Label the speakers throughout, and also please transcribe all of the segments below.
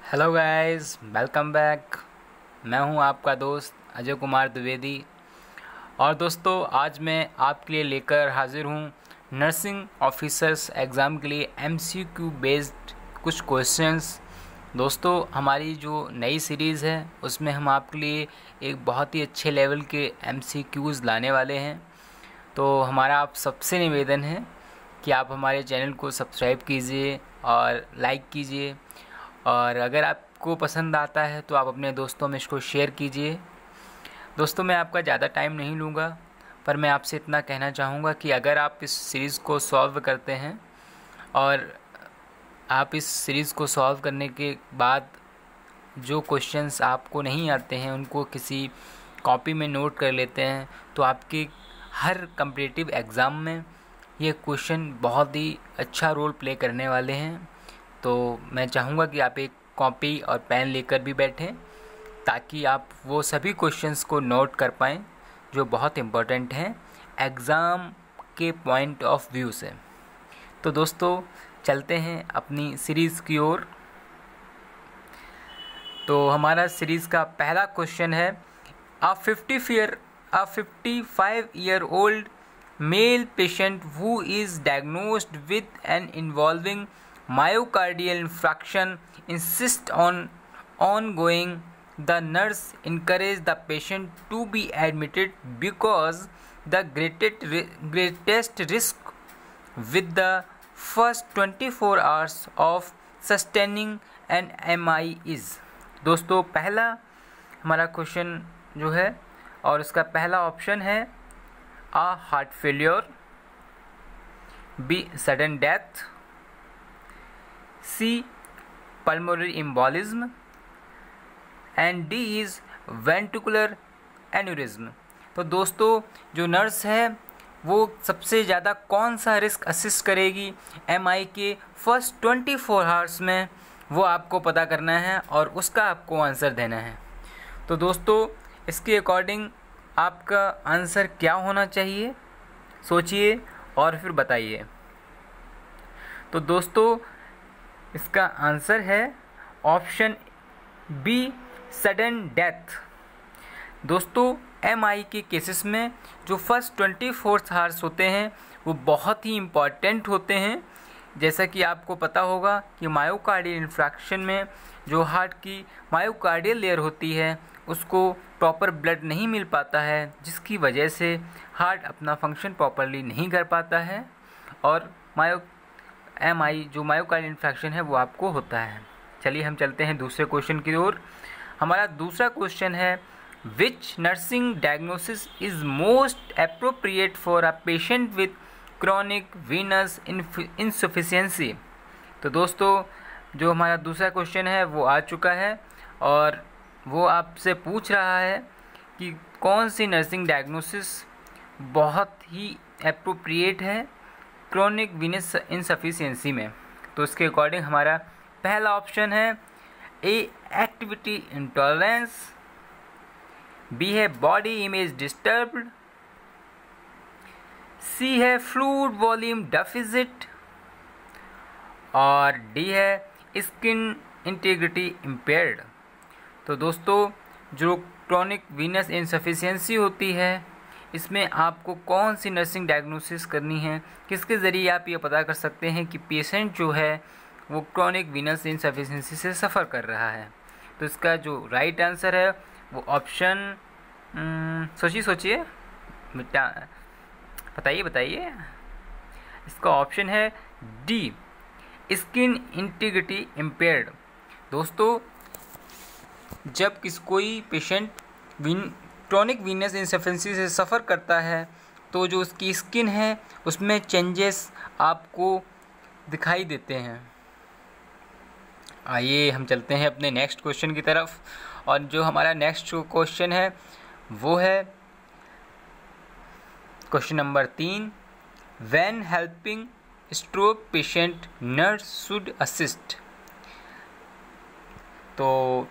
Speaker 1: Hello guys, welcome back. मैं हूं आपका दोस्त अजय कुमार द्विवेदी। और दोस्तों, आज मैं आपके लिए लेकर हाजिर हूं नर्सिंग ऑफिसर्स एग्ज़ाम के लिए एमसीक्यू बेस्ड कुछ क्वेश्चंस। दोस्तों, हमारी जो नई सीरीज़ है उसमें हम आपके लिए एक बहुत ही अच्छे लेवल के एमसीक्यूज़ लाने वाले हैं। तो हमारा आप सबसे निवेदन है कि आप हमारे चैनल को सब्सक्राइब कीजिए और लाइक कीजिए, और अगर आपको पसंद आता है तो आप अपने दोस्तों में इसको शेयर कीजिए। दोस्तों, मैं आपका ज़्यादा टाइम नहीं लूँगा, पर मैं आपसे इतना कहना चाहूँगा कि अगर आप इस सीरीज़ को सॉल्व करते हैं और आप इस सीरीज़ को सॉल्व करने के बाद जो क्वेश्चंस आपको नहीं आते हैं उनको किसी कॉपी में नोट कर लेते हैं, तो आपके हर कॉम्पिटिटिव एग्ज़ाम में ये क्वेश्चन बहुत ही अच्छा रोल प्ले करने वाले हैं। तो मैं चाहूँगा कि आप एक कॉपी और पेन लेकर भी बैठें, ताकि आप वो सभी क्वेश्चंस को नोट कर पाएँ जो बहुत इम्पोर्टेंट हैं एग्ज़ाम के पॉइंट ऑफ व्यू से। तो दोस्तों, चलते हैं अपनी सीरीज़ की ओर। तो हमारा सीरीज़ का पहला क्वेश्चन है, A 55-year-old male patient who is diagnosed with an involving myocardial infarction insists on ongoing. The nurse encourages the patient to be admitted because the greatest risk with the first 24 hours of sustaining an MI is. दोस्तों, पहला हमारा question जो है और उसका पहला option है A heart failure, B sudden death, C pulmonary embolism and D is ventricular aneurysm। तो दोस्तों, जो नर्स है वो सबसे ज़्यादा कौन सा रिस्क असिस्ट करेगी एमआई के फर्स्ट 24 आवर्स में, वो आपको पता करना है और उसका आपको आंसर देना है। तो दोस्तों, इसके अकॉर्डिंग आपका आंसर क्या होना चाहिए, सोचिए और फिर बताइए। तो दोस्तों, इसका आंसर है ऑप्शन बी, सडन डेथ। दोस्तों, एमआई के केसेस में जो फर्स्ट 24 आवर्स होते हैं वो बहुत ही इम्पॉर्टेंट होते हैं। जैसा कि आपको पता होगा कि मायोकार्डियल इन्फ्रैक्शन में जो हार्ट की मायोकार्डियल लेयर होती है उसको प्रॉपर ब्लड नहीं मिल पाता है, जिसकी वजह से हार्ट अपना फंक्शन प्रॉपरली नहीं कर पाता है और जो मायोकार्डियल इन्फ्रैक्शन है वो आपको होता है। चलिए हम चलते हैं दूसरे क्वेश्चन की ओर। हमारा दूसरा क्वेश्चन है, विच nursing diagnosis is most appropriate for a patient with chronic Venus insufficiency. तो दोस्तों, जो हमारा दूसरा क्वेश्चन है वो आ चुका है और वो आपसे पूछ रहा है कि कौन सी नर्सिंग डायग्नोसिस बहुत ही एप्रोप्रिएट है क्रॉनिक वीनस इनसफिशिएंसी में। तो इसके अकॉर्डिंग हमारा पहला ऑप्शन है ए, एक्टिविटी इंटॉलरेंस, बी है बॉडी इमेज डिस्टर्ब्ड, सी है फ्लूइड वॉल्यूम डेफिसिट और डी है स्किन इंटीग्रिटी इम्पेयर्ड। तो दोस्तों, जो क्रॉनिक वीनस इनसफिशिएंसी होती है इसमें आपको कौन सी नर्सिंग डायग्नोसिस करनी है, किसके ज़रिए आप ये पता कर सकते हैं कि पेशेंट जो है वो क्रॉनिक वीनस इनसफिशिएंसी से सफ़र कर रहा है। तो इसका जो राइट आंसर है वो ऑप्शन, सोचिए बेटा, बताइए। इसका ऑप्शन है डी, स्किन इंटीग्रिटी इम्पेयर्ड। दोस्तों, जब कोई पेशेंट क्रॉनिक वीनस इनसफिशिएंसी से सफ़र करता है तो जो उसकी स्किन है उसमें चेंजेस आपको दिखाई देते हैं। आइए हम चलते हैं अपने नेक्स्ट क्वेश्चन की तरफ, और जो हमारा नेक्स्ट क्वेश्चन है वो है question number 3, when helping stroke patient nurse should assist. तो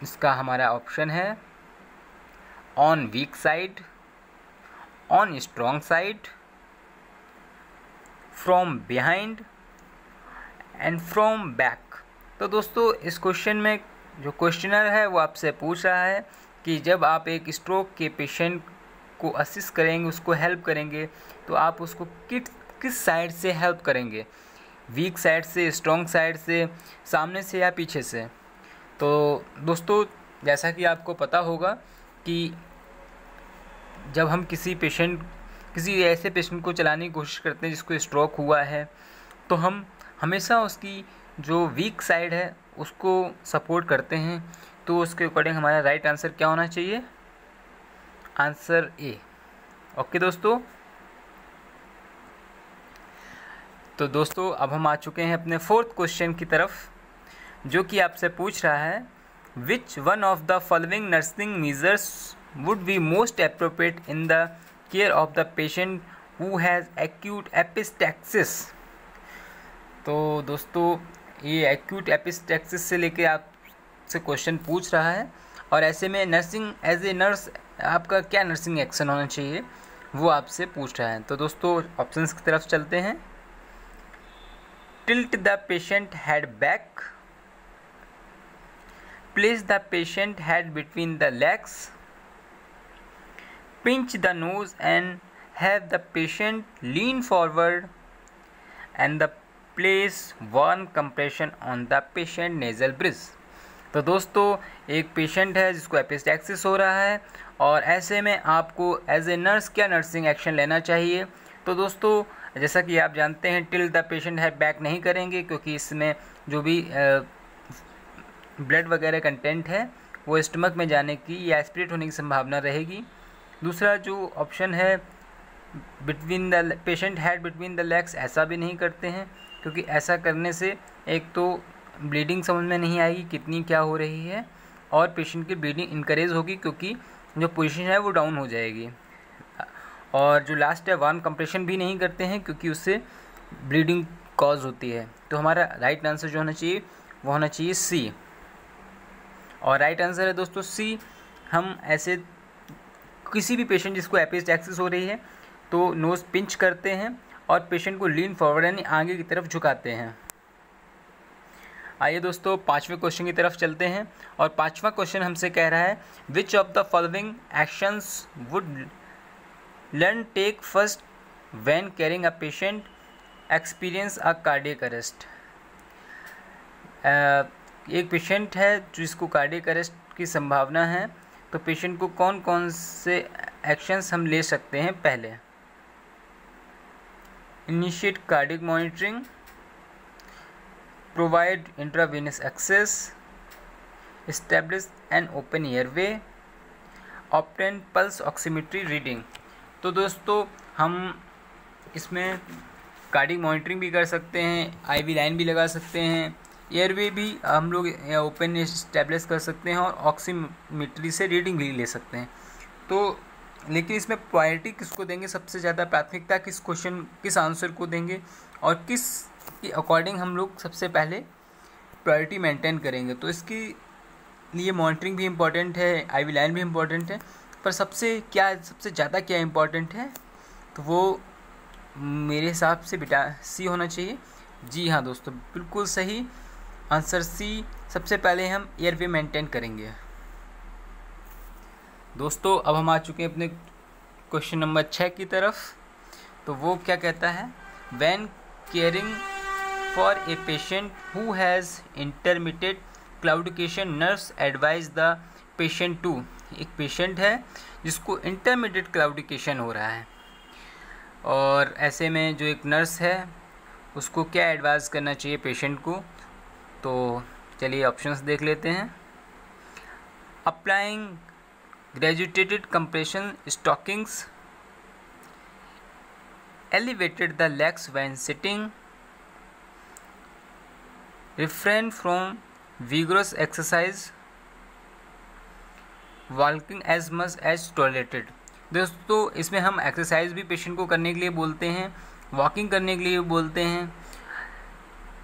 Speaker 1: इसका हमारा ऑप्शन है on week side, on strong side, from behind and from back. तो दोस्तों इस क्वेश्चन में जो क्वेश्चनर है वो आपसे पूछ रहा है कि जब आप एक स्ट्रोक के पेशेंट को असिस्ट करेंगे, उसको हेल्प करेंगे, तो आप उसको किस साइड से हेल्प करेंगे, वीक साइड से, स्ट्रॉन्ग साइड से, सामने से या पीछे से। तो दोस्तों जैसा कि आपको पता होगा कि जब हम किसी ऐसे पेशेंट को चलाने की कोशिश करते हैं जिसको स्ट्रोक हुआ है, तो हम हमेशा उसकी जो वीक साइड है उसको सपोर्ट करते हैं। तो उसके अकॉर्डिंग हमारा राइट आंसर क्या होना चाहिए? Answer A. ओके दोस्तों, तो दोस्तों अब हम आ चुके हैं अपने फोर्थ क्वेश्चन की तरफ, जो कि आपसे पूछ रहा है विच one of the following nursing measures would be most appropriate in the care of the patient who has acute epistaxis. तो दोस्तों ये एक्यूट एपिस्टैक्सिस से लेके आपसे क्वेश्चन पूछ रहा है, और ऐसे में नर्सिंग एज ए नर्स आपका क्या नर्सिंग एक्शन होना चाहिए वो आपसे पूछ रहा है। तो दोस्तों ऑप्शंस की तरफ चलते हैं। Tilt the patient head back, place the patient head between the legs, pinch the nose and have the patient lean forward, and the place warm compression on the patient nasal bridge। तो दोस्तों एक patient है जिसको epistaxis हो रहा है, और ऐसे में आपको एज ए नर्स क्या नर्सिंग एक्शन लेना चाहिए। तो दोस्तों जैसा कि आप जानते हैं till the patient head back नहीं करेंगे, क्योंकि इसमें जो भी ब्लड वगैरह कंटेंट है वो स्टमक में जाने की या एस्पिरेट होने की संभावना रहेगी। दूसरा जो ऑप्शन है between the patient head between the legs, ऐसा भी नहीं करते हैं, क्योंकि ऐसा करने से एक तो ब्लीडिंग समझ में नहीं आएगी कितनी क्या हो रही है, और पेशेंट की ब्लीडिंग इनकरेज होगी क्योंकि जो पोजीशन है वो डाउन हो जाएगी। और जो लास्ट है वार्म कंप्रेशन भी नहीं करते हैं, क्योंकि उससे ब्लीडिंग कॉज होती है। तो हमारा राइट आंसर जो होना चाहिए वो होना चाहिए सी, और राइट आंसर है दोस्तों सी। हम ऐसे किसी भी पेशेंट जिसको एपिस्टैक्सिस हो रही है तो नोज़ पिंच करते हैं और पेशेंट को लीन फॉरवर्ड यानी आगे की तरफ झुकाते हैं। आइए दोस्तों पांचवें क्वेश्चन की तरफ चलते हैं, और पांचवा क्वेश्चन हमसे कह रहा है which of the following actions would learn take first when caring a patient experience a cardiac arrest. एक पेशेंट है जिसको कार्डियक अरेस्ट की संभावना है, तो पेशेंट को कौन कौन से एक्शंस हम ले सकते हैं? पहले initiate cardiac monitoring, provide intravenous access, establish an open airway, obtain pulse oximetry reading. तो दोस्तों हम इसमें कार्डियक मॉनिटरिंग भी कर सकते हैं, आईवी लाइन भी लगा सकते हैं, एयरवे भी हम लोग ओपन इस्टेब्लिश कर सकते हैं, और ऑक्सीमेट्री से रीडिंग भी ले सकते हैं। तो लेकिन इसमें प्रायोरिटी किसको देंगे, सबसे ज़्यादा प्राथमिकता किस आंसर को देंगे, और किस के अकॉर्डिंग हम लोग सबसे पहले प्रायोरिटी मेंटेन करेंगे। तो इसके लिए मॉनिटरिंग भी इम्पॉर्टेंट है, आईवी लाइन भी इम्पॉर्टेंट है, पर सबसे ज़्यादा क्या इम्पॉर्टेंट है, तो वो मेरे हिसाब से बेटा सी होना चाहिए। जी हाँ दोस्तों, बिल्कुल सही आंसर सी। सबसे पहले हम एयरवे मेंटेन करेंगे। दोस्तों अब हम आ चुके हैं अपने क्वेश्चन नंबर 6 की तरफ। तो वो क्या कहता है, when caring for a patient who has intermittent claudication nurse advise the patient to. एक पेशेंट है जिसको इंटरमिटेड क्लाउडिकेशन हो रहा है, और ऐसे में जो एक नर्स है उसको क्या एडवाइस करना चाहिए पेशेंट को। तो चलिए ऑप्शंस देख लेते हैं। Applying graduated compression stockings, elevated the legs when sitting, refrain from vigorous exercise, walking as much as tolerated. दोस्तों इसमें हम एक्सरसाइज भी पेशेंट को करने के लिए बोलते हैं, वॉकिंग करने के लिए बोलते हैं,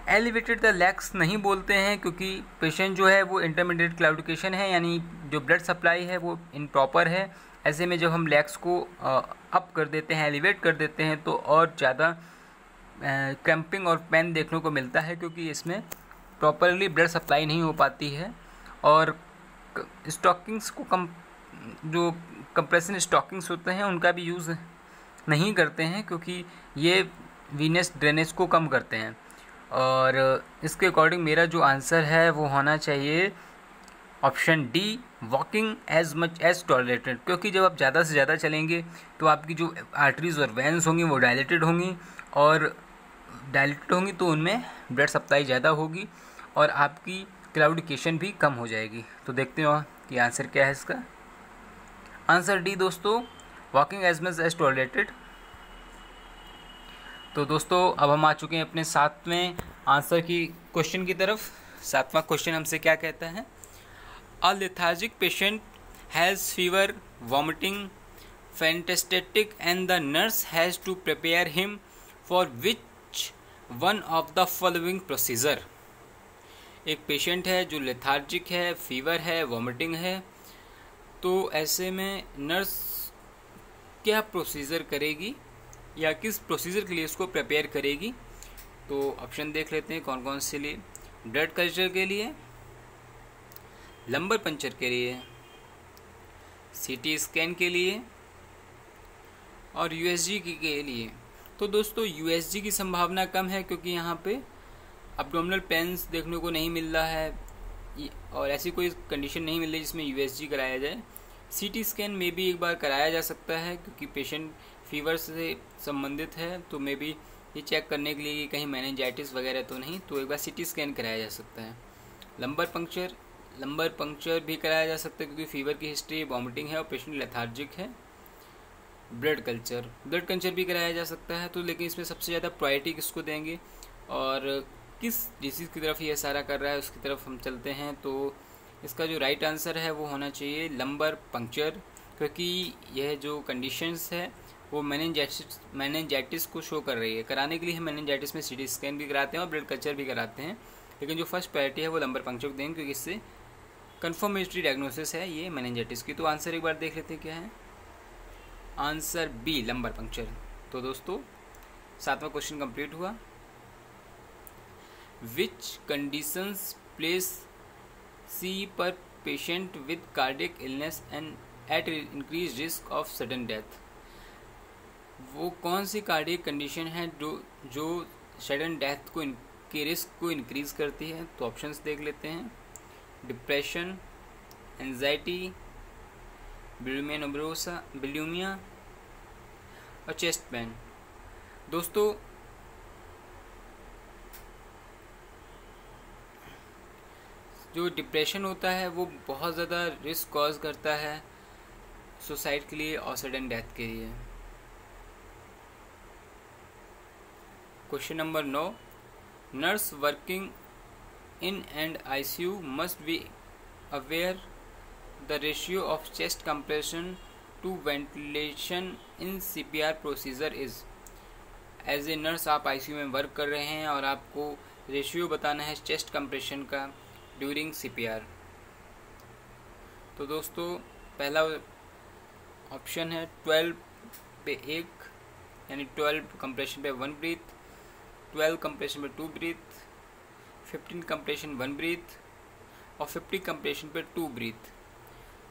Speaker 1: एलिवेटेड द लेग्स नहीं बोलते हैं, क्योंकि पेशेंट जो है वो इंटरमीडिएट क्लाउडिकेशन है, यानी जो ब्लड सप्लाई है वो इम्प्रॉपर है। ऐसे में जब हम लेग्स को अप कर देते हैं, एलिवेट कर देते हैं, तो और ज़्यादा क्रैम्पिंग और पेन देखने को मिलता है, क्योंकि इसमें प्रॉपरली ब्लड सप्लाई नहीं हो पाती है, और स्टॉकिंग्स को जो कंप्रेशन स्टॉकिंग्स होते हैं उनका भी यूज़ नहीं करते हैं, क्योंकि ये वीनस ड्रेनेज को कम करते हैं। और इसके अकॉर्डिंग मेरा जो आंसर है वो होना चाहिए option D, walking as much as tolerated. क्योंकि जब आप ज़्यादा से ज़्यादा चलेंगे तो आपकी जो आर्टरीज और वेन्स होंगी वो डायलेटेड होंगी, और डायलेटेड होंगी तो उनमें ब्लड सप्लाई ज़्यादा होगी और आपकी क्लाउडिकेशन भी कम हो जाएगी। तो देखते हो कि आंसर क्या है इसका। आंसर डी दोस्तों, walking as much as tolerated. तो दोस्तों अब हम आ चुके हैं अपने 7वें आंसर की क्वेश्चन की तरफ। 7वां क्वेश्चन हमसे क्या कहता है, a lethargic patient has fever, vomiting, fantastic and the nurse has to prepare him for which one of the following procedure. एक पेशेंट है जो लेथार्जिक है, फीवर है, वॉमिटिंग है, तो ऐसे में नर्स क्या प्रोसीजर करेगी या किस प्रोसीजर के लिए इसको प्रिपेयर करेगी। तो ऑप्शन देख लेते हैं कौन कौन से लिए। ब्लड कल्चर के लिए, लंबर पंचर के लिए, सीटी स्कैन के लिए और यूएसजी के लिए। तो दोस्तों यूएसजी की संभावना कम है, क्योंकि यहाँ पे एब्डोमिनल पेन्स देखने को नहीं मिल रहा है और ऐसी कोई कंडीशन नहीं मिल रही जिसमें यूएसजी कराया जाए। सीटी स्कैन में भी एक बार कराया जा सकता है, क्योंकि पेशेंट फीवर से संबंधित है, तो मे बी ये चेक करने के लिए कि कहीं मेनिंजाइटिस वगैरह तो नहीं, तो एक बार सीटी स्कैन कराया जा सकता है। लंबर पंक्चर भी कराया जा सकता है, क्योंकि फीवर की हिस्ट्री, वॉमिटिंग है और पेशेंट लेथार्जिक है। ब्लड कल्चर भी कराया जा सकता है। तो लेकिन इसमें सबसे ज़्यादा प्रायोरिटी किसको देंगे और किस डिसीज़ की तरफ ये इशारा कर रहा है उसकी तरफ हम चलते हैं। तो इसका जो राइट आंसर है वो होना चाहिए लंबर पंक्चर, क्योंकि यह जो कंडीशंस है वो मेनिंजाइटिस को शो कर रही है। कराने के लिए हम मेनिंजाइटिस में सीटी स्कैन भी कराते हैं और ब्लड कल्चर भी कराते हैं, लेकिन जो फर्स्ट प्रायोरिटी है वो लंबर पंक्चर को देंगे, क्योंकि इससे कन्फर्मेटरी डायग्नोसिस है ये मेनिंजाइटिस की। तो आंसर एक बार देख लेते हैं क्या है। Answer B, lumbar puncture. तो दोस्तों 7वां क्वेश्चन कंप्लीट हुआ। विच कंडीशंस प्लेस सी पर patient with cardiac illness and at increase risk of sudden death. वो कौन सी कार्डियक कंडीशन है जो सडन डेथ के रिस्क को इंक्रीज करती है। तो ऑप्शंस देख लेते हैं। डिप्रेशन, एंजाइटी, बुलिमिया और चेस्ट पेन। दोस्तों जो डिप्रेशन होता है वो बहुत ज़्यादा रिस्क कॉज करता है सुसाइड के लिए और सडन डेथ के लिए। Question number 9, nurse working in and ICU must be aware the ratio of chest compression to ventilation in CPR procedure is. As a nurse आप आईसीयू में वर्क कर रहे हैं और आपको रेशियो बताना है चेस्ट कंप्रेशन का ड्यूरिंग सीपीआर। तो दोस्तों पहला ऑप्शन है 12 पे 1, यानी 12 कंप्रेशन पे 1 ब्रीथ, 12 कंप्रेशन पे 2 ब्रीथ, 15 कंप्रेशन 1 ब्रीथ और 50 कंप्रेशन पे 2 ब्रीथ।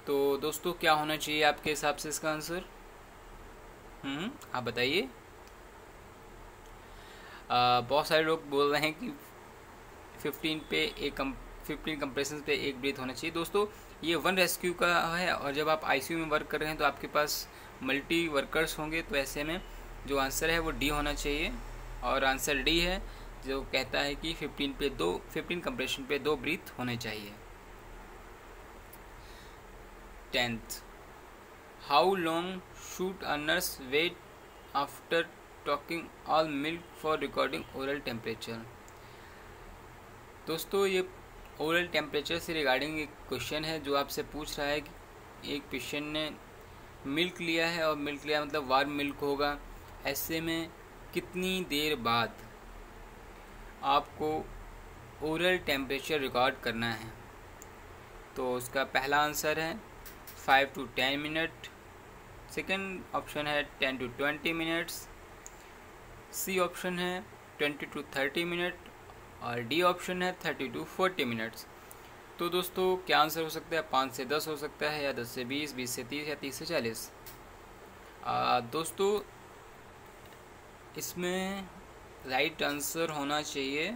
Speaker 1: तो दोस्तों क्या होना चाहिए आपके हिसाब से इसका आंसर? आप बताइए। बहुत सारे लोग बोल रहे हैं कि 15 कंप्रेशन पे 1 ब्रीथ होना चाहिए। दोस्तों ये 1 रेस्क्यू का है, और जब आप आईसीयू में वर्क कर रहे हैं तो आपके पास मल्टी वर्कर्स होंगे, तो ऐसे में जो आंसर है वो डी होना चाहिए। और आंसर डी है जो कहता है कि 15 कंप्रेशन पे 2 ब्रीथ होने चाहिए। 10th, how long should a nurse wait after talking all milk for recording oral temperature. दोस्तों ये ओरल टेम्परेचर से रिगार्डिंग एक क्वेश्चन है जो आपसे पूछ रहा है कि एक पेशेंट ने मिल्क लिया है, और मिल्क लिया मतलब वार्म मिल्क होगा, ऐसे में कितनी देर बाद आपको ओरल टेम्परेचर रिकॉर्ड करना है। तो उसका पहला आंसर है 5 to 10 मिनट, सेकेंड ऑप्शन है 10 to 20 मिनट्स, सी ऑप्शन है 20 to 30 मिनट और डी ऑप्शन है 30 to 40 मिनट्स। तो दोस्तों क्या आंसर हो सकता है? 5 से 10 हो सकता है, या 10 से 20, 20 से 30, या 30 से 40। दोस्तों इसमें राइट आंसर होना चाहिए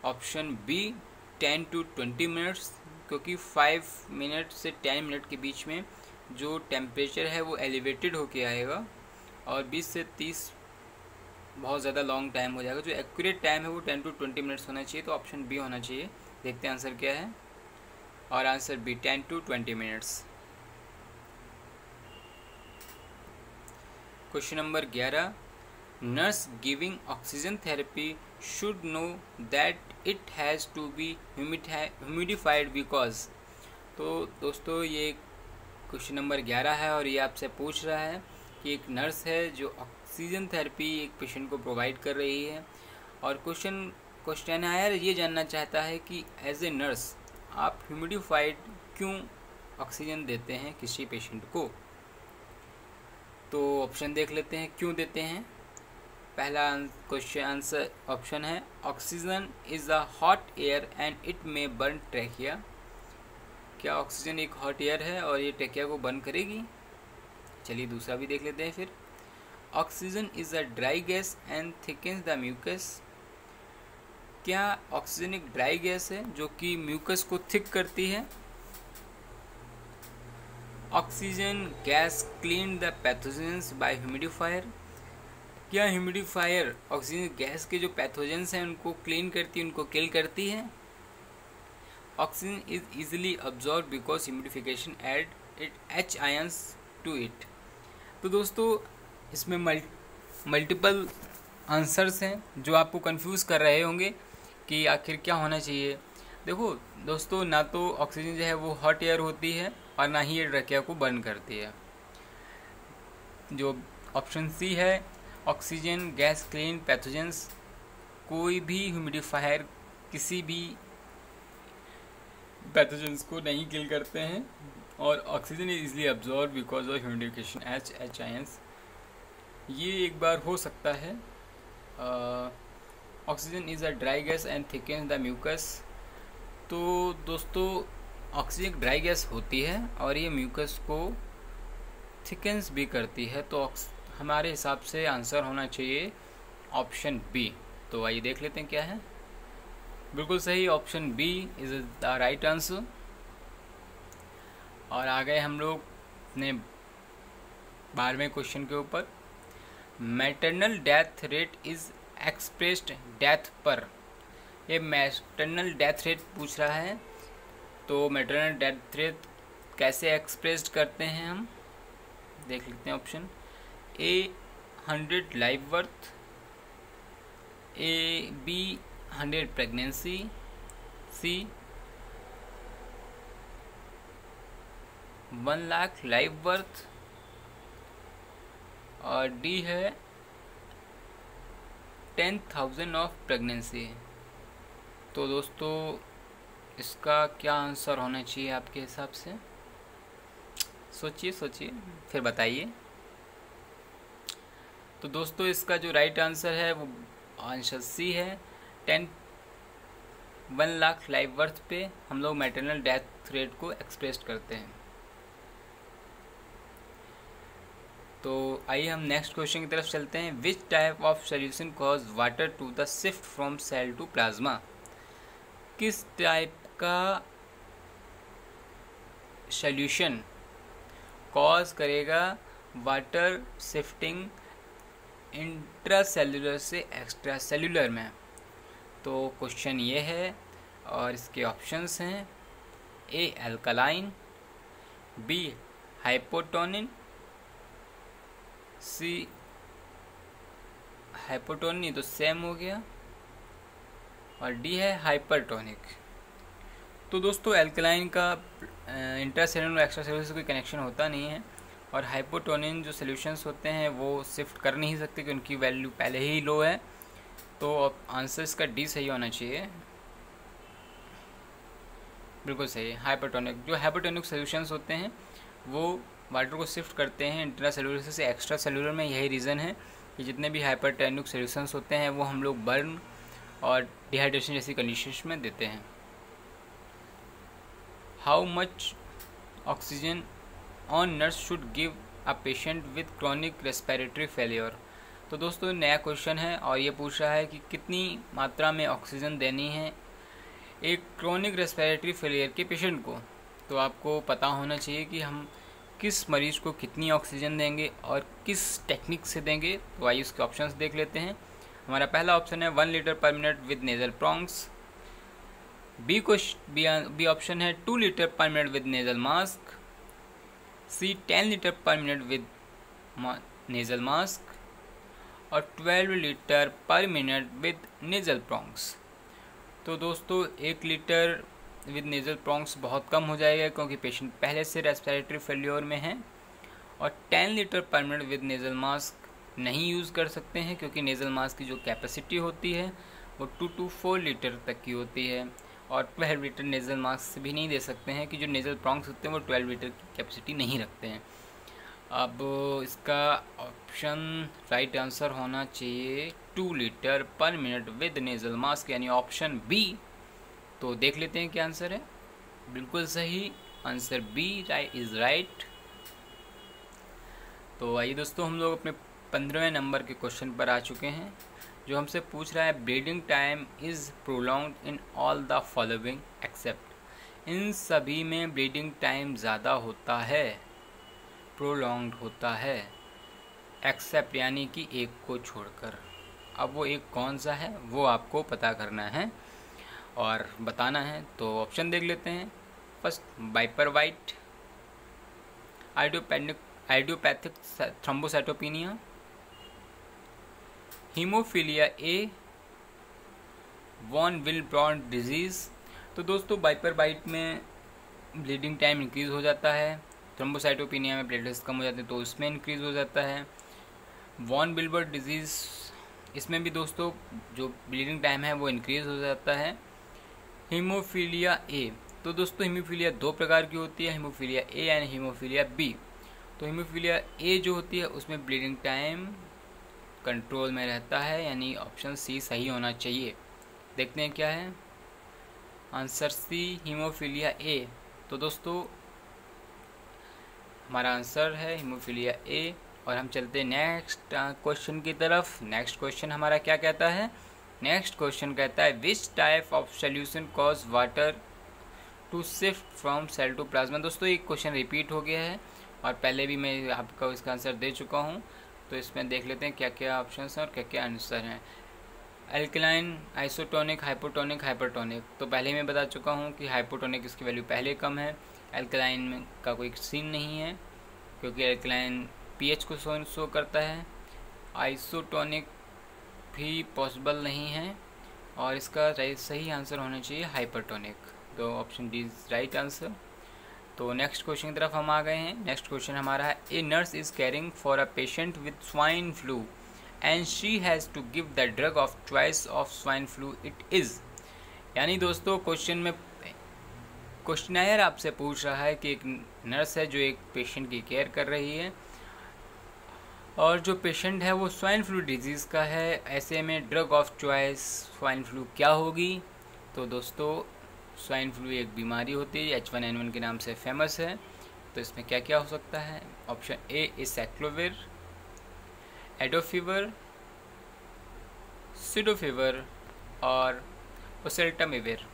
Speaker 1: ऑप्शन बी 10 to 20 मिनट्स, क्योंकि 5 मिनट से 10 मिनट के बीच में जो टेम्परेचर है वो एलिवेटेड होके आएगा, और 20 से 30 बहुत ज़्यादा लॉन्ग टाइम हो जाएगा। जो एक्यूरेट टाइम है वो 10 to 20 मिनट्स होना चाहिए, तो ऑप्शन बी होना चाहिए। देखते हैं आंसर क्या है, और answer B 10 to 20 minutes. Question number 11, nurse giving oxygen therapy should know that it has to be humidified because. तो दोस्तों ये क्वेश्चन नंबर 11 है, और ये आपसे पूछ रहा है कि एक नर्स है जो ऑक्सीजन थेरेपी एक पेशेंट को प्रोवाइड कर रही है, और क्वेश्चन ये जानना चाहता है कि एज ए नर्स आप ह्यूमिडिफाइड क्यों ऑक्सीजन देते हैं किसी पेशेंट को। तो ऑप्शन देख लेते हैं क्यों देते हैं। पहला क्वेश्चन आंसर ऑप्शन है oxygen is a hot air and it may burn trachea. क्या ऑक्सीजन एक हॉट एयर है और ये ट्रैकिया को बर्न करेगी? चलिए दूसरा भी देख लेते हैं फिर। Oxygen is a dry gas and thickens the mucus. क्या ऑक्सीजन एक ड्राई गैस है जो कि म्यूकस को थिक करती है? Oxygen gas clean the pathogens by humidifier. क्या ह्यूमिडिफायर ऑक्सीजन गैस के जो पैथोजेंस हैं उनको क्लीन करती है, उनको किल करती है? Oxygen is easily absorb because humidification add it H ions to it. तो दोस्तों इसमें मल्टीपल आंसर्स हैं जो आपको कंफ्यूज कर रहे होंगे कि आखिर क्या होना चाहिए। देखो दोस्तों, ना तो ऑक्सीजन जो है वो हॉट एयर होती है और ना ही ये ट्रैकिया को बर्न करती है। जो ऑप्शन सी है ऑक्सीजन गैस क्लीन पैथोजेंस, कोई भी ह्यूमिडिफायर किसी भी पैथोजेंस को नहीं किल करते हैं, और oxygen is easily absorb because of humidification H ions. ये एक बार हो सकता है। Oxygen is a dry gas and thickens the mucus. तो दोस्तों ऑक्सीजन ड्राई गैस होती है और ये म्यूकस को थिकन्स भी करती है, तो हमारे हिसाब से आंसर होना चाहिए ऑप्शन बी। तो आइए देख लेते हैं क्या है। बिल्कुल सही, option B is the right answer. और आ गए हम लोग अपने 12वें क्वेश्चन के ऊपर। Maternal death rate is expressed death per. ये मैटरनल डेथ रेट पूछ रहा है, तो मैटरनल डेथ रेट कैसे एक्सप्रेस्ड करते हैं हम देख लेते हैं। Option A 100 live birth, A B 100 pregnancy, C 1 lakh live birth, और डी है 10,000 ऑफ प्रेगनेंसी। तो दोस्तों इसका क्या आंसर होना चाहिए आपके हिसाब से? सोचिए फिर बताइए। तो दोस्तों इसका जो राइट आंसर है वो आंसर सी है। 1 लाख लाइव बर्थ पे हम लोग मैटरनल डेथ रेट को एक्सप्रेस करते हैं। तो आइए हम नेक्स्ट क्वेश्चन की तरफ चलते हैं। Which type of solution cause water to the shift from cell to plasma. किस टाइप का सोल्यूशन कॉज करेगा वाटर शिफ्टिंग इंट्रासेल्युलर से एक्स्ट्रा सेल्युलर में? तो क्वेश्चन ये है और इसके ऑप्शंस हैं A alkaline, B hypotonic, C hypotonic तो सेम हो गया, और डी है हाइपरटोनिक। तो दोस्तों एल्कलाइन का इंट्रासेलुलर और एक्स्ट्रा सेलुलर से कोई कनेक्शन होता नहीं है, और हाइपोटोनिन जो सॉल्यूशंस होते हैं वो शिफ्ट कर नहीं सकते कि उनकी वैल्यू पहले ही लो है। तो आंसर इसका डी सही होना चाहिए। बिल्कुल सही, हाइपरटोनिक। जो हाइपरटोनिक सॉल्यूशंस होते हैं वो वाटर को शिफ्ट करते हैं इंट्रा सेलुलर से एक्स्ट्रा सेलुलर में। यही रीज़न है कि जितने भी हाइपरटोनिक सॉल्यूशंस होते हैं वो हम लोग बर्न और डिहाइड्रेशन जैसी कंडीशंस में देते हैं। How much oxygen on nurse should give a patient with chronic respiratory failure. तो दोस्तों नया क्वेश्चन है और ये पूछ रहा है कि कितनी मात्रा में ऑक्सीजन देनी है एक क्रॉनिक रेस्पिरेटरी फेलियर के पेशेंट को। तो आपको पता होना चाहिए कि हम किस मरीज को कितनी ऑक्सीजन देंगे और किस टेक्निक से देंगे। तो आइए उसके ऑप्शंस देख लेते हैं। हमारा पहला ऑप्शन है 1 litre per minute with nasal prongs. B option है 2 litre per minute with nasal mask. C 10 litre per minute with nasal mask और 12 litre per minute with nasal prongs. तो दोस्तों 1 लीटर विद नेजल प्रोंग्स बहुत कम हो जाएगा क्योंकि patient पहले से रेस्पिरेटरी फेल्योर में है, और 10 litre per minute with nasal mask नहीं यूज़ कर सकते हैं क्योंकि नेजल मास्क की जो कैपेसिटी होती है वो 2 to 4 लीटर तक की होती है, और 12 लीटर नेजल मास्क भी नहीं दे सकते हैं कि जो नेजल प्रोंग्स होते हैं वो 12 लीटर की कैपेसिटी नहीं रखते हैं। अब इसका ऑप्शन राइट आंसर होना चाहिए 2 litre per minute with nasal mask, यानी ऑप्शन बी। तो देख लेते हैं क्या आंसर है। बिल्कुल सही आंसर बी इज राइट। तो आइए दोस्तों हम लोग अपने 15वें नंबर के क्वेश्चन पर आ चुके हैं, जो हमसे पूछ रहा है bleeding time is prolonged in all the following except. इन सभी में ब्रीडिंग टाइम ज़्यादा होता है, प्रोलॉन्ग्ड होता है, एक्सेप्ट यानी कि एक को छोड़कर। अब वो एक कौन सा है वो आपको पता करना है और बताना है। तो ऑप्शन देख लेते हैं। First viper white, idiopathic thrombocytopenia, haemophilia A, von Willebrand disease. तो दोस्तों वाइपर वाइट में ब्लीडिंग टाइम इंक्रीज़ हो जाता है, थ्रोम्बोसाइटोपेनिया में प्लेटलेट्स कम हो जाते हैं तो उसमें इंक्रीज़ हो जाता है। वॉन विल्ब्रॉड डिजीज़ इसमें भी दोस्तों जो ब्लीडिंग टाइम है वो इंक्रीज़ हो जाता है। हीमोफीलिया ए, तो दोस्तों हीमोफीलिया 2 प्रकार की होती है, haemophilia A and haemophilia B. तो हीमोफीलिया ए जो होती है उसमें ब्लीडिंग टाइम कंट्रोल में रहता है, यानी ऑप्शन सी सही होना चाहिए। देखते हैं क्या है आंसर, सी हीमोफीलिया ए। तो दोस्तों हमारा आंसर है हीमोफीलिया ए। और हम चलते हैं नेक्स्ट क्वेश्चन की तरफ। नेक्स्ट क्वेश्चन हमारा क्या कहता है, नेक्स्ट क्वेश्चन कहता है which type of solution cause water to shift from cell to plasma. दोस्तों एक क्वेश्चन रिपीट हो गया है और पहले भी मैं आपको इसका आंसर दे चुका हूँ, तो इसमें देख लेते हैं क्या क्या ऑप्शन हैं और क्या क्या आंसर हैं। Alkaline, isotonic, hypotonic, hypertonic. तो पहले मैं बता चुका हूँ कि हाइपोटोनिक इसकी वैल्यू पहले कम है, एल्कलाइन में का कोई सीन नहीं है क्योंकि एल्कलाइन पीएच को शो करता है, आइसोटोनिक भी पॉसिबल नहीं है, और इसका सही आंसर होना चाहिए हाइपरटोनिक। तो option D is right answer. तो नेक्स्ट क्वेश्चन की तरफ हम आ गए हैं। नेक्स्ट क्वेश्चन हमारा है a nurse is caring for a patient with swine flu and she has to give the drug of choice of swine flu it is. यानी दोस्तों क्वेश्चन में क्वेश्चनायर आपसे पूछ रहा है कि एक नर्स है जो एक पेशेंट की केयर कर रही है और जो पेशेंट है वो स्वाइन फ्लू डिजीज़ का है, ऐसे में drug of choice swine flu क्या होगी। तो दोस्तों स्वाइन फ्लू एक बीमारी होती है, H1N1 के नाम से फेमस है। तो इसमें क्या क्या हो सकता है, ऑप्शन ए एसाइक्लोविर, एडोफीवर, सिडोफीवर और ओसेल्टामिविर।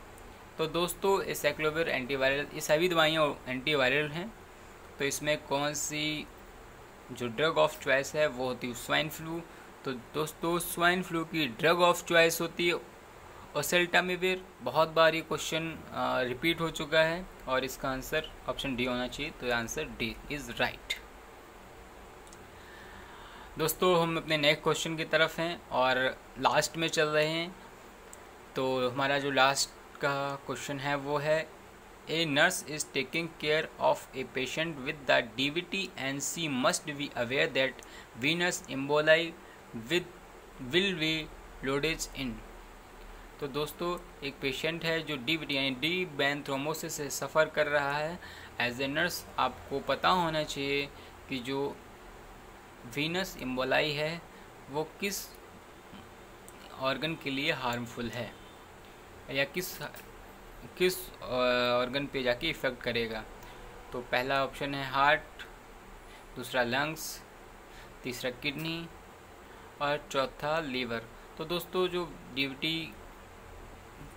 Speaker 1: तो दोस्तों एसाइक्लोविर एंटीवायरल, ये सभी दवाइयाँ एंटीवायरल हैं। तो इसमें कौन सी जो ड्रग ऑफ चॉइस है वो होती है स्वाइन फ्लू। तो दोस्तों स्वाइन फ्लू की ड्रग ऑफ चॉइस होती है ओसेल्टामिविर। बहुत बार ये क्वेश्चन रिपीट हो चुका है और इसका आंसर ऑप्शन डी होना चाहिए। तो आंसर डी इज़ राइट। दोस्तों हम अपने नेक्स्ट क्वेश्चन की तरफ हैं और लास्ट में चल रहे हैं। तो हमारा जो लास्ट का क्वेश्चन है वो है A nurse is taking care of a patient with the DVT and she must be aware that venous emboli will be loaded in। तो दोस्तों एक पेशेंट है जो DVT यानी डीप वेन थ्रोम्बोसिस से सफ़र कर रहा है। एज ए नर्स आपको पता होना चाहिए कि जो वीनस एम्बोलाई है वो किस ऑर्गन के लिए हार्मफुल है, या किस ऑर्गन पे जाके इफ़ेक्ट करेगा। तो पहला ऑप्शन है हार्ट, दूसरा लंग्स, तीसरा किडनी और चौथा लीवर। तो दोस्तों जो डीवीटी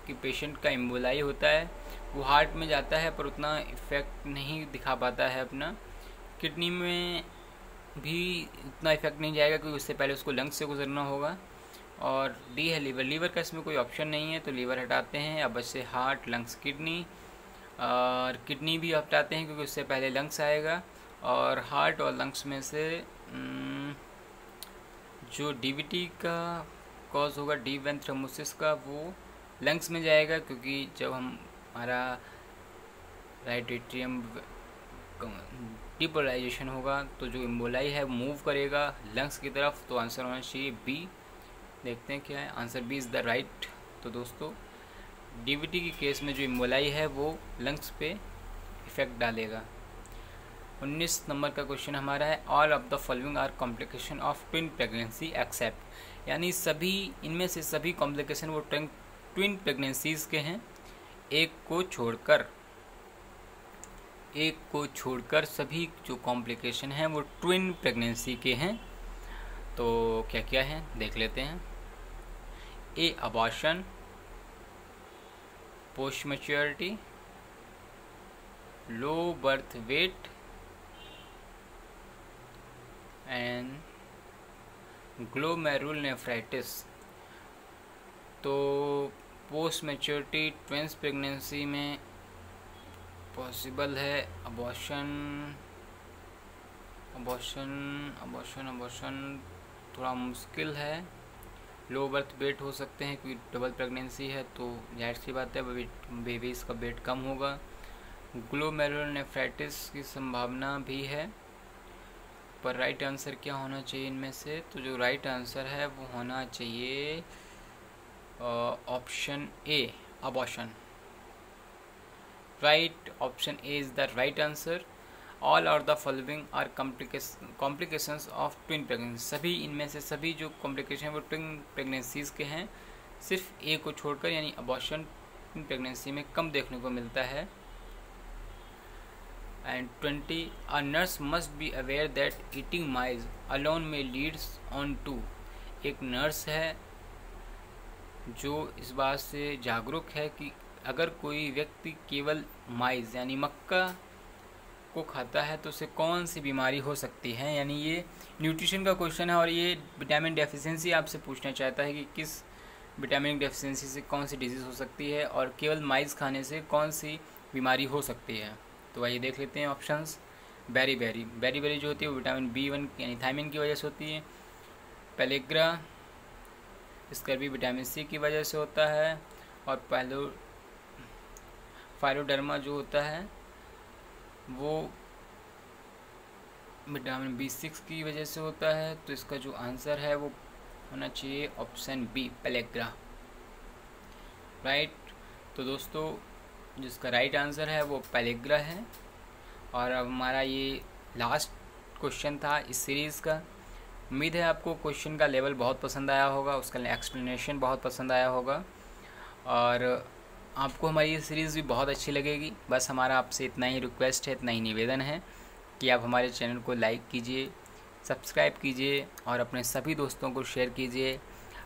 Speaker 1: के पेशेंट का एम्बोलाई होता है वो हार्ट में जाता है पर उतना इफ़ेक्ट नहीं दिखा पाता है अपना। किडनी में भी उतना इफेक्ट नहीं जाएगा क्योंकि उससे पहले उसको लंग्स से गुजरना होगा। और डी है लीवर। लीवर का इसमें कोई ऑप्शन नहीं है तो लीवर हटाते हैं। अब बचे हार्ट, लंग्स, किडनी। और किडनी भी हटाते हैं क्योंकि उससे पहले लंग्स आएगा। और हार्ट और लंग्स में से जो डीवीटी का कॉज होगा, डीप वेन थ्रोम्बोसिस का, वो लंग्स में जाएगा क्योंकि जब हमारा राइट एट्रियम डिपोलराइजेशन होगा तो जो एम्बोलाई है वो मूव करेगा लंग्स की तरफ। तो आंसर होना चाहिए बी। देखते हैं क्या है, answer B is the right. तो दोस्तों डीवीटी के केस में जो एम्बोलाई है वो लंग्स पे इफ़ेक्ट डालेगा। 19 नंबर का क्वेश्चन हमारा है, all of the following are complication of twin pregnancy except, यानी सभी इनमें से सभी कॉम्प्लिकेशन वो ट्विन प्रेगनेंसीज के हैं, एक को छोड़कर सभी जो कॉम्प्लिकेशन हैं वो ट्विन प्रेगनेंसी के हैं। तो क्या क्या है देख लेते हैं। A abortion, post maturity, low birth weight and glomerulonephritis. तो पोस्ट मैच्योरिटी ट्विंस प्रेगनेंसी में पॉसिबल है अबॉर्शन थोड़ा मुश्किल है। लो बर्थ वेट हो सकते हैं क्योंकि डबल प्रेगनेंसी है तो जाहिर सी बात है बेबीज़ का वेट कम होगा। ग्लोमेरुलनेफ्राइटिस की संभावना भी है, पर राइट आंसर क्या होना चाहिए इनमें से? तो जो राइट आंसर है वो होना चाहिए option A, abortion. Right, option A is the right answer. All are the following are complications of twin pregnancy. सभी इनमें से सभी जो कॉम्प्लिकेशन वो ट्विन प्रेगनेंसीज के हैं, सिर्फ ए को छोड़कर, यानी अबॉर्शन ट्विन प्रेगनेंसी में कम देखने को मिलता है। And 20, a nurse must be aware that eating mine's alone में लीड्स ऑन टू। एक नर्स है जो इस बात से जागरूक है कि अगर कोई व्यक्ति केवल माइज यानी मक्का को खाता है तो उसे कौन सी बीमारी हो सकती है। यानी ये न्यूट्रिशन का क्वेश्चन है और ये विटामिन डेफिशिएंसी आपसे पूछना चाहता है कि किस विटामिन डेफिशिएंसी से कौन सी डिजीज़ हो सकती है और केवल माइज खाने से कौन सी बीमारी हो सकती है। तो आइए देख लेते हैं ऑप्शंस। बेरी जो होती है वो विटामिन B1 यानी थायमिन की वजह से होती है। पेलेग्रा, स्कर्वी विटामिन C की वजह से होता है। और फाइलोडर्मा जो होता है वो विटामिन B6 की वजह से होता है। तो इसका जो आंसर है वो होना चाहिए ऑप्शन बी, पेलेग्रा। राइट। तो दोस्तों जिसका राइट आंसर है वो पेलेग्रा है। और अब हमारा ये लास्ट क्वेश्चन था इस सीरीज़ का। उम्मीद है आपको क्वेश्चन का लेवल बहुत पसंद आया होगा, उसका एक्सप्लेनेशन बहुत पसंद आया होगा और आपको हमारी ये सीरीज़ भी बहुत अच्छी लगेगी। बस हमारा आपसे इतना ही रिक्वेस्ट है, इतना ही निवेदन है कि आप हमारे चैनल को लाइक कीजिए, सब्सक्राइब कीजिए और अपने सभी दोस्तों को शेयर कीजिए।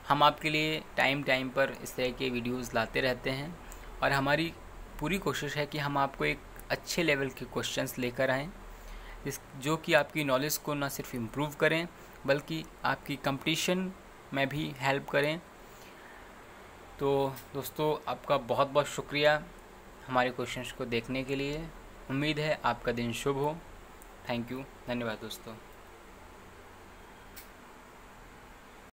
Speaker 1: हम आपके लिए टाइम पर इस तरह के वीडियोज़ लाते रहते हैं और हमारी पूरी कोशिश है कि हम आपको एक अच्छे लेवल के क्वेश्चंस लेकर आएँ जो कि आपकी नॉलेज को न सिर्फ इम्प्रूव करें बल्कि आपकी कंपटीशन में भी हेल्प करें। तो दोस्तों आपका बहुत बहुत शुक्रिया हमारे क्वेश्चंस को देखने के लिए। उम्मीद है आपका दिन शुभ हो। थैंक यू, धन्यवाद दोस्तों।